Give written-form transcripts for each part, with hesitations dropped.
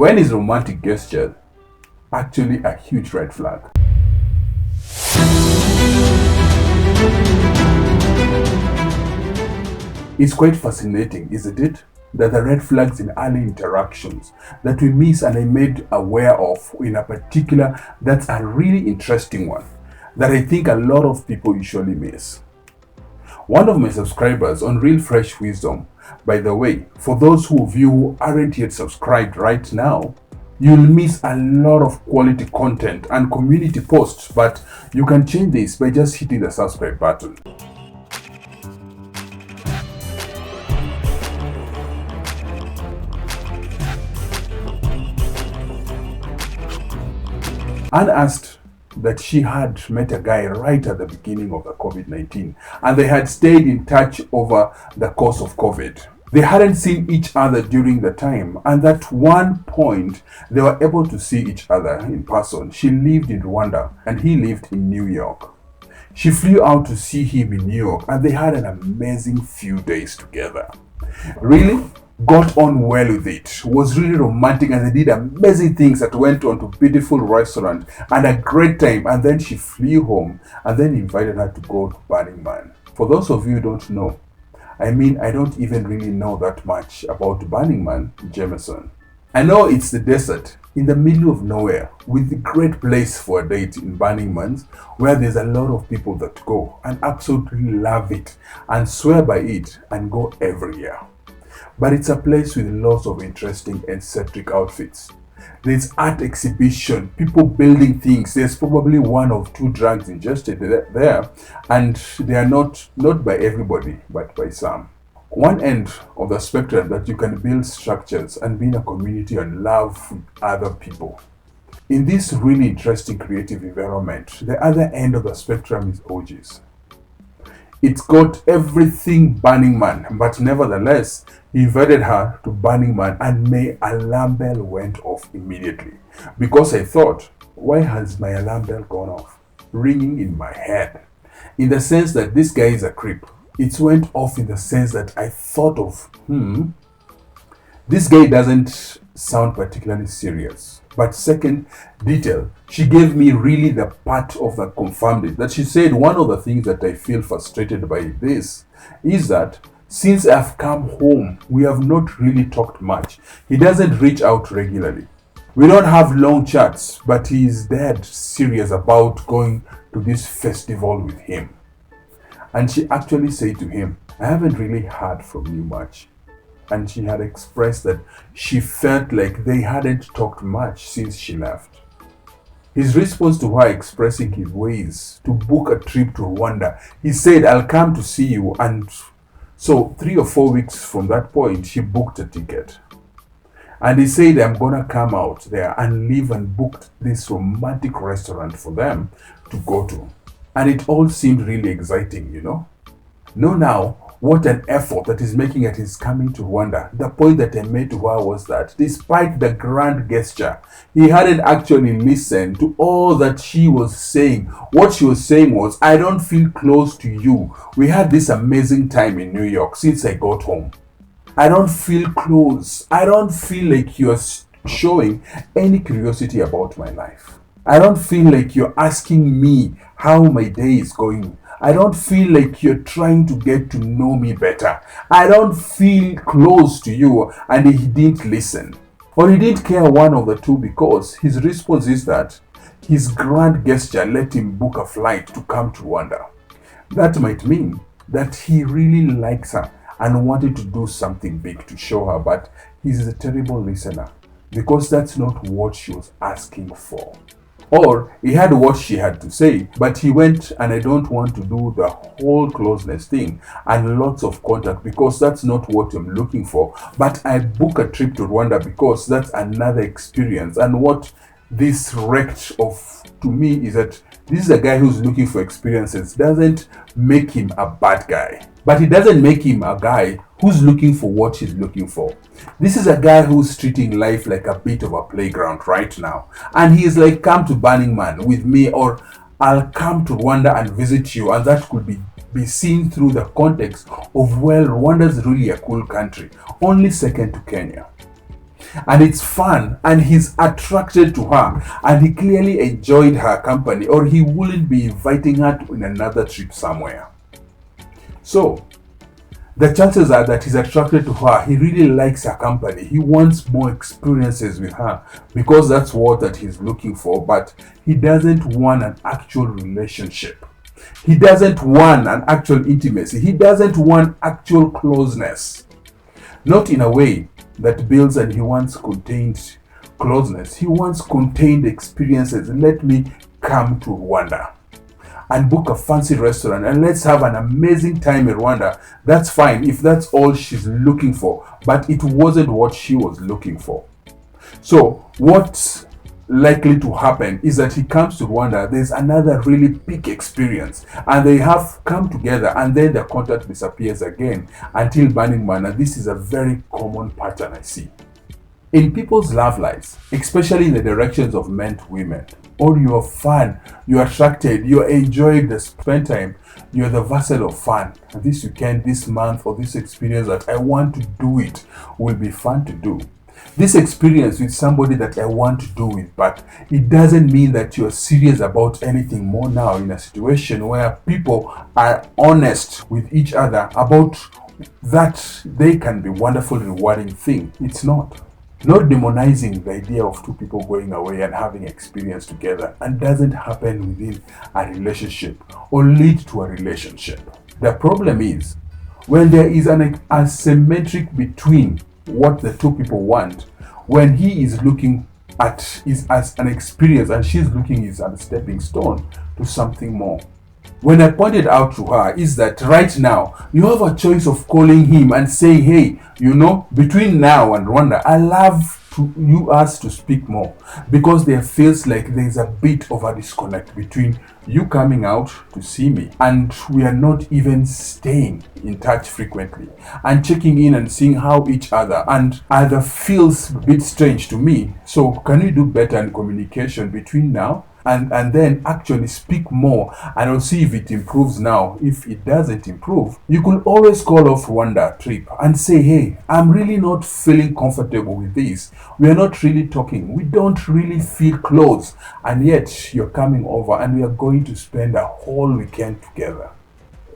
When is romantic gesture actually a huge red flag? It's quite fascinating, isn't it? That the red flags in early interactions that we miss and I made aware of in a particular, that's a really interesting one that I think a lot of people usually miss. One of my subscribers on Real Fresh Wisdom, by the way, for those of you who aren't yet subscribed right now, you'll miss a lot of quality content and community posts, but you can change this by just hitting the subscribe button. Anne asked that she had met a guy right at the beginning of the COVID-19 and they had stayed in touch over the course of COVID. They hadn't seen each other during the time, and at one point they were able to see each other in person. She lived in Rwanda and he lived in New York. She flew out to see him in New York and they had an amazing few days together. Really got on well with it, was really romantic, and they did amazing things that went on to beautiful restaurant and a great time. And then she flew home and then invited her to go to Burning Man. For those of you who don't know, I don't even really know that much about Burning Man, Jameson. I know it's the desert in the middle of nowhere with a great place for a date in Burning Man, where there's a lot of people that go and absolutely love it and swear by it and go every year. But it's a place with lots of interesting eccentric outfits. There's art exhibition, people building things. There's probably one or two drugs ingested there, and they are not by everybody, but by some. One end of the spectrum that you can build structures and be in a community and love other people. In this really interesting creative environment, the other end of the spectrum is orgies. It's got everything Burning Man, but nevertheless, he invited her to Burning Man and my alarm bell went off immediately. Because I thought, why has my alarm bell gone off? Ringing in my head. In the sense that this guy is a creep. It went off in the sense that I thought of, this guy doesn't sound particularly serious. But second detail, she gave me really the part of the confirmed it. That she said one of the things that I feel frustrated by this is that since I've come home, we have not really talked much. He doesn't reach out regularly. We don't have long chats, but he is dead serious about going to this festival with him. And she actually said to him, I haven't really heard from you much. And she had expressed that she felt like they hadn't talked much since she left. His response to her expressing his ways to book a trip to Rwanda, he said, I'll come to see you. And so 3 or 4 weeks from that point, she booked a ticket. And he said, I'm gonna come out there and live, and booked this romantic restaurant for them to go to. And it all seemed really exciting, you know. Now, what an effort that is making at his coming to Rwanda. The point that I made to her was that despite the grand gesture, he hadn't actually listened to all that she was saying. What she was saying was, I don't feel close to you. We had this amazing time in New York since I got home. I don't feel close. I don't feel like you're showing any curiosity about my life. I don't feel like you're asking me how my day is going. I don't feel like you're trying to get to know me better. I don't feel close to you. And he didn't listen. Or he didn't care, one of the two, because his response is that his grand gesture let him book a flight to come to Rwanda. That might mean that he really likes her and wanted to do something big to show her, but he's a terrible listener because that's not what she was asking for. Or he had what she had to say, but he went, and I don't want to do the whole closeness thing and lots of contact because that's not what I'm looking for. But I book a trip to Rwanda because that's another experience. And what this wrecked of to me is that this is a guy who's looking for experiences. Doesn't make him a bad guy, but it doesn't make him a guy who's looking for what he's looking for. This is a guy who's treating life like a bit of a playground right now. And he is like, come to Burning Man with me, or I'll come to Rwanda and visit you. And that could be seen through the context of, well, Rwanda is really a cool country, only second to Kenya. and it's fun, and he's attracted to her, and he clearly enjoyed her company, or he wouldn't be inviting her to another trip somewhere. So the chances are that he's attracted to her. He really likes her company. He wants more experiences with her because that's what that he's looking for. But he doesn't want an actual relationship. He doesn't want an actual intimacy. He doesn't want actual closeness. Not in a way that builds, and he wants contained closeness. He wants contained experiences. Let me come to Rwanda and book a fancy restaurant and let's have an amazing time in Rwanda. That's fine if that's all she's looking for, but it wasn't what she was looking for. So what's likely to happen is that he comes to Rwanda, there's another really peak experience, and they have come together, and then the contact disappears again until Burning Man. And this is a very common pattern I see in people's love lives, especially in the directions of men to women. Or you're fun, you're attracted, you're enjoying the spend time, you're the vessel of fun. And this weekend, this month, or this experience that I want to do it will be fun to do. This experience with somebody that I want to do it, but it doesn't mean that you're serious about anything more now in a situation where people are honest with each other about that they can be wonderful, rewarding thing. It's not. Not demonizing the idea of two people going away and having experience together, and doesn't happen within a relationship or lead to a relationship. The problem is when there is an asymmetric between what the two people want, when he is looking at is as an experience and she's looking as a stepping stone to something more. When I pointed out to her is that right now you have a choice of calling him and saying, hey, between now and Rwanda, I love us to speak more, because there feels like there's a bit of a disconnect between you coming out to see me and we are not even staying in touch frequently and checking in and seeing how each other, and either feels a bit strange to me. So can you do better in communication between now and then actually speak more, and I'll see if it improves now. If it doesn't improve, you could always call off Rwanda trip and say, hey, I'm really not feeling comfortable with this. We are not really talking. We don't really feel close. And yet you're coming over and we are going to spend a whole weekend together.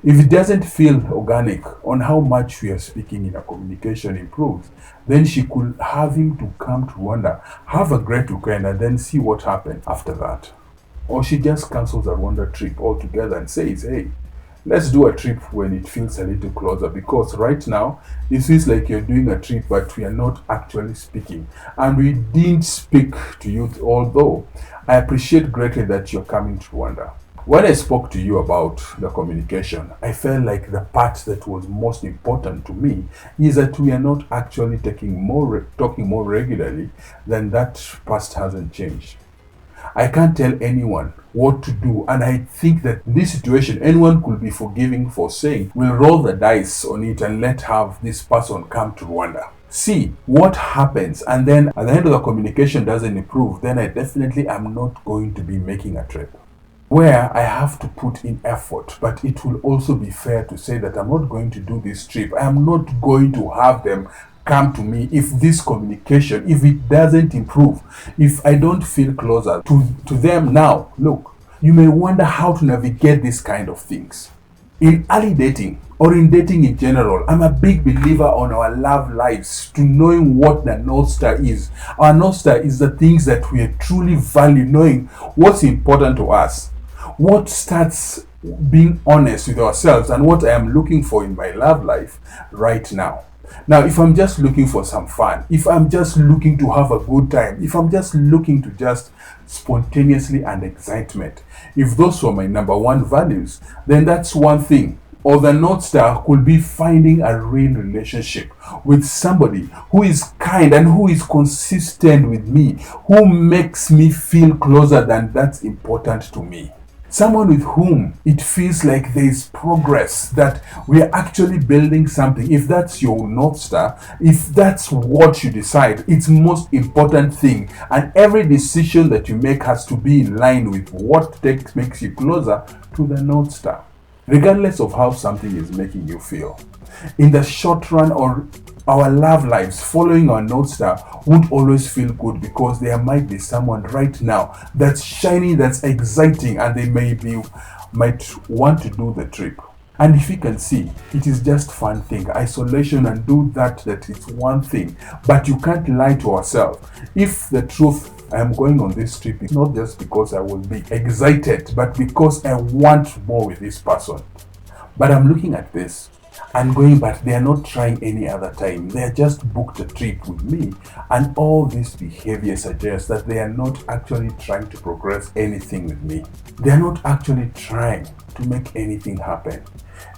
If it doesn't feel organic on how much we are speaking in a communication improves, then she could have him to come to Rwanda, have a great weekend, and then see what happens after that. Or she just cancels a Rwanda trip altogether and says, hey, let's do a trip when it feels a little closer, because right now it feels like you're doing a trip but we are not actually speaking, and we didn't speak to you, although I appreciate greatly that you're coming to Rwanda. When I spoke to you about the communication, I felt like the part that was most important to me is that we are not actually talking more regularly. Than that past hasn't changed. I can't tell anyone what to do, and I think that in this situation anyone could be forgiving for saying, we'll roll the dice on it and let have this person come to Rwanda, see what happens, and then at the end of the communication doesn't improve, then I definitely am not going to be making a trip where I have to put in effort. But it will also be fair to say that I'm not going to do this trip. I am not going to have them come to me if this communication, if it doesn't improve, if I don't feel closer to them. Now, look, you may wonder how to navigate these kind of things. In early dating, or in dating in general, I'm a big believer on our love lives, to knowing what the North Star is. Our North Star is the things that we truly value, knowing what's important to us. What starts being honest with ourselves and what I am looking for in my love life right now. Now, if I'm just looking for some fun, if I'm just looking to have a good time, if I'm just looking to just spontaneously and excitement, if those were my number one values, then that's one thing. Or the North Star could be finding a real relationship with somebody who is kind and who is consistent with me, who makes me feel closer than that's important to me. Someone with whom it feels like there is progress, that we are actually building something. If that's your North Star, if that's what you decide, it's most important thing. And every decision that you make has to be in line with what makes you closer to the North Star, regardless of how something is making you feel. In the short run or our love lives, following our North Star, won't always feel good because there might be someone right now that's shining, that's exciting, and they might want to do the trip. And if you can see, it is just fun thing, isolation, and do that it's one thing. But you can't lie to ourselves. If the truth, I am going on this trip, it's not just because I will be excited, but because I want more with this person. But I'm looking at this and going, but they are not trying any other time. They are just booked a trip with me. And all this behavior suggests that they are not actually trying to progress anything with me. They are not actually trying to make anything happen.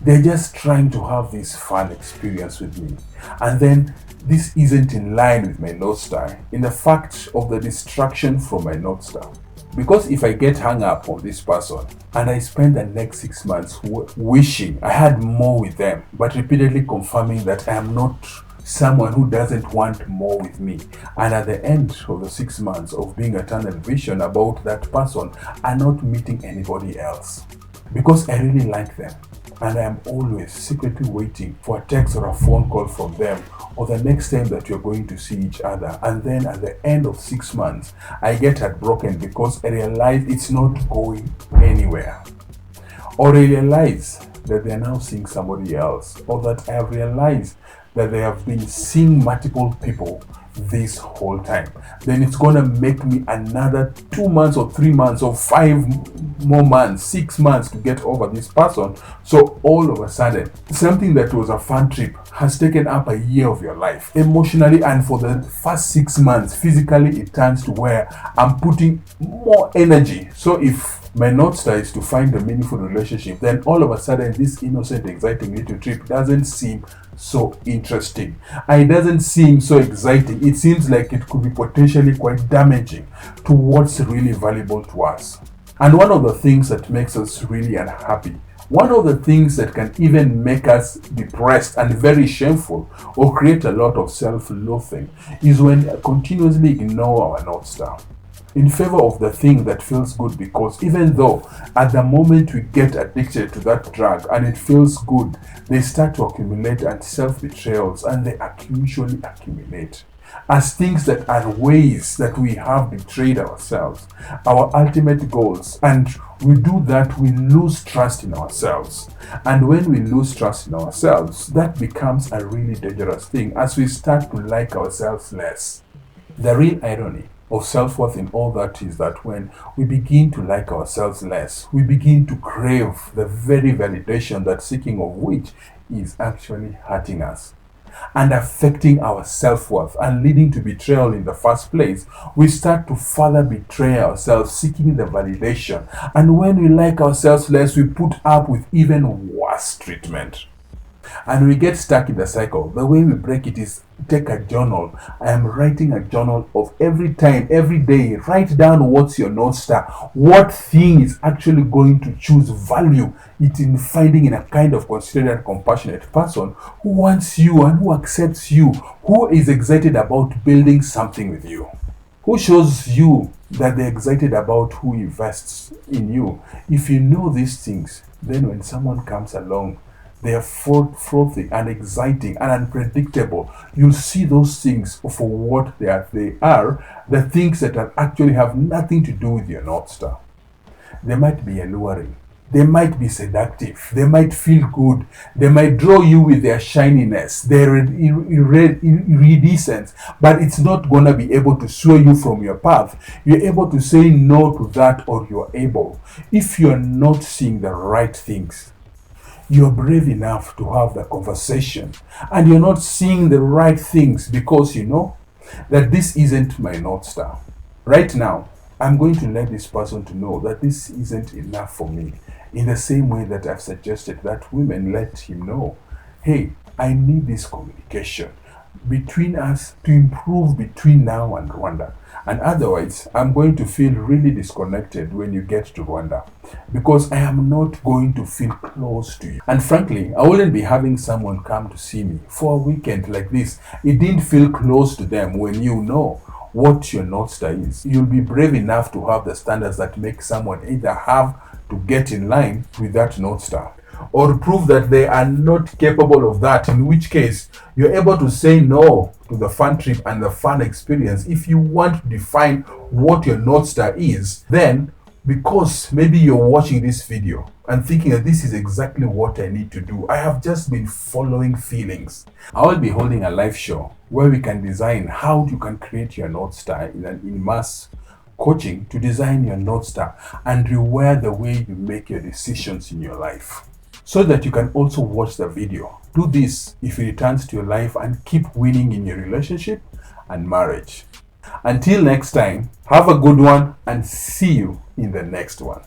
They're just trying to have this fun experience with me. And then this isn't in line with my North Star, in the fact of the distraction from my North Star. Because if I get hung up on this person and I spend the next 6 months wishing I had more with them, but repeatedly confirming that I am not someone who doesn't want more with me, and at the end of the 6 months of being a tunnel vision about that person, I'm not meeting anybody else because I really like them, and I am always secretly waiting for a text or a phone call from them, or the next time that you're going to see each other. And then at the end of 6 months, I get heartbroken because I realize it's not going anywhere. Or I realize that they're now seeing somebody else, or that I have realized that they have been seeing multiple people this whole time. Then it's gonna make me another 2 months or 3 months or 5 more months, 6 months to get over this person. So all of a sudden, something that was a fun trip has taken up a year of your life emotionally, and for the first 6 months physically it turns to where I'm putting more energy. So if my North Star is to find a meaningful relationship, then all of a sudden this innocent, exciting little trip doesn't seem so interesting, and it doesn't seem so exciting. It seems like it could be potentially quite damaging to what's really valuable to us. And one of the things that makes us really unhappy, one of the things that can even make us depressed and very shameful or create a lot of self-loathing, is when we continuously ignore our North Star in favor of the thing that feels good. Because even though at the moment we get addicted to that drug and it feels good, they start to accumulate, and self-betrayals, and they usually accumulate as things that are ways that we have betrayed ourselves, our ultimate goals. And we do that, we lose trust in ourselves. And when we lose trust in ourselves, that becomes a really dangerous thing as we start to like ourselves less. The real irony of self-worth in all that is that when we begin to like ourselves less, we begin to crave the very validation that seeking of which is actually hurting us and affecting our self-worth and leading to betrayal in the first place. We start to further betray ourselves, seeking the validation. And when we like ourselves less, we put up with even worse treatment. And we get stuck in the cycle. The way we break it is take a journal. I am writing a journal of every time, every day. Write down what's your North Star. What thing is actually going to choose value it in finding in a kind of considerate and compassionate person who wants you and who accepts you, who is excited about building something with you, who shows you that they're excited about who invests in you. If you know these things, then when someone comes along, they are frothy and exciting and unpredictable. You'll see those things for what they are, the things that actually have nothing to do with your North Star. They might be alluring. They might be seductive. They might feel good. They might draw you with their shininess, their iridescence, but it's not going to be able to sway you from your path. You're able to say no to that, or you're able. If you're not seeing the right things, you're brave enough to have the conversation, and you're not seeing the right things because you know that this isn't my North Star. Right now, I'm going to let this person to know that this isn't enough for me, in the same way that I've suggested that women let him know, hey, I need this communication between us to improve between now and Rwanda. And otherwise, I'm going to feel really disconnected when you get to Rwanda, because I am not going to feel close to you. And frankly, I wouldn't be having someone come to see me for a weekend like this. It didn't feel close to them when you know what your North Star is. You'll be brave enough to have the standards that make someone either have to get in line with that North Star, or prove that they are not capable of that, in which case you're able to say no to the fun trip and the fun experience. If you want to define what your North Star is, then because maybe you're watching this video and thinking that this is exactly what I need to do, I have just been following feelings. I will be holding a live show where we can design how you can create your North Star in an immersive coaching to design your North Star and rewire the way you make your decisions in your life, so that you can also watch the video. Do this if it returns to your life and keep winning in your relationship and marriage. Until next time, have a good one and see you in the next one.